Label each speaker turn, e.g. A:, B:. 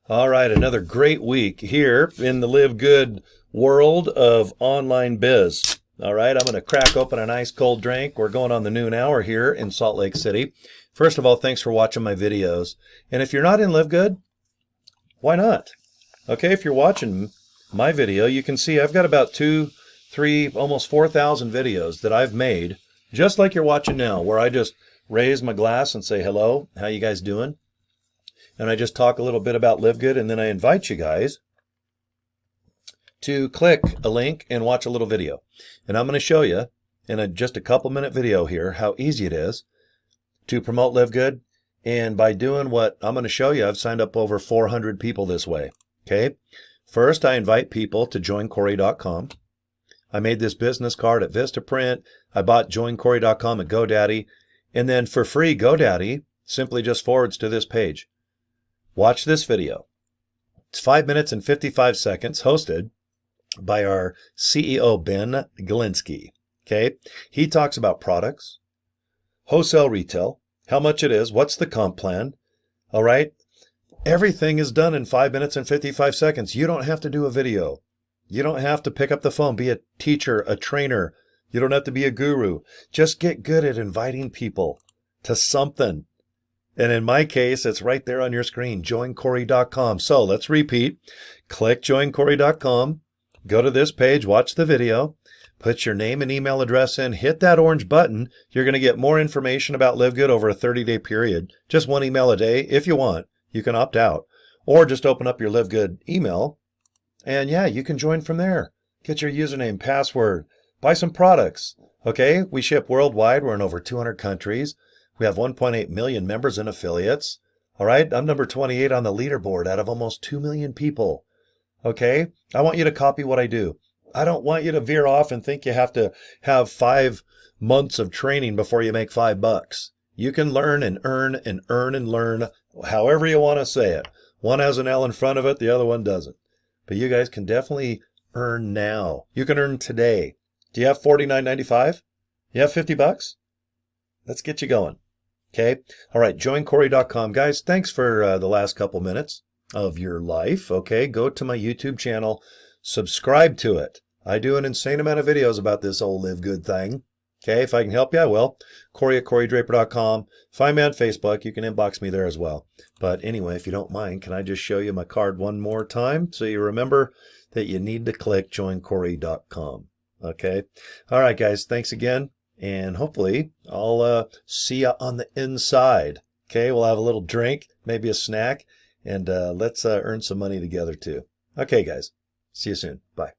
A: All right, another great week here in the Live Good world of online biz. All right, I'm going to crack open a nice cold drink. We're going on the noon hour here in Salt Lake City. First of all, thanks for watching my videos. And if you're not in Live Good, why not? Okay, if you're watching my video, you can see I've got about 2, 3, almost 4,000 videos that I've made, just like you're watching now, where I just raise my glass and say, hello, how you guys doing? And I just talk a little bit about Live Good, and then I invite you guys to click a link and watch a little video. And I'm going to show you in just a couple minute video here how easy it is to promote Live Good. And by doing what I'm going to show you, I've signed up over 400 people this way. Okay. First, I invite people to joincory.com. I made this business card at Vistaprint. I bought joincory.com at GoDaddy. And then for free, GoDaddy simply just forwards to this page. Watch this video. It's 5 minutes and 55 seconds, hosted by our CEO, Ben Galinsky. Okay. He talks about products, wholesale retail, how much it is, what's the comp plan. All right. Everything is done in 5 minutes and 55 seconds. You don't have to do a video. You don't have to pick up the phone, be a teacher, a trainer. You don't have to be a guru. Just get good at inviting people to something. And in my case, it's right there on your screen, joincory.com. So let's repeat. Click joincory.com. Go to this page, watch the video, put your name and email address in, hit that orange button. You're going to get more information about Live Good over a 30-day period. Just one email a day if you want. You can opt out. Or just open up your Live Good email. And yeah, you can join from there. Get your username, password, buy some products. Okay, we ship worldwide. We're in over 200 countries. We have 1.8 million members and affiliates. All right, I'm number 28 on the leaderboard out of almost 2 million people. Okay, I want you to copy what I do. I don't want you to veer off and think you have to have 5 months of training before you make $5. You can learn and earn and earn and learn, however you want to say it. One has an L in front of it, the other one doesn't. But you guys can definitely earn now. You can earn today. Do you have $49.95? You have $50? Let's get you going. Okay. All right. Joincory.com. Guys, thanks for the last couple minutes of your life. Okay. Go to my YouTube channel. Subscribe to it. I do an insane amount of videos about this old Live Good thing. Okay. If I can help you, I will. Cory at CoryDraper.com. Find me on Facebook. You can inbox me there as well. But anyway, if you don't mind, can I just show you my card one more time so you remember that you need to click joincory.com. Okay. All right, guys. Thanks again. And hopefully I'll see you on the inside. Okay, we'll have a little drink, maybe a snack, and let's earn some money together too. Okay, guys. See you soon. Bye.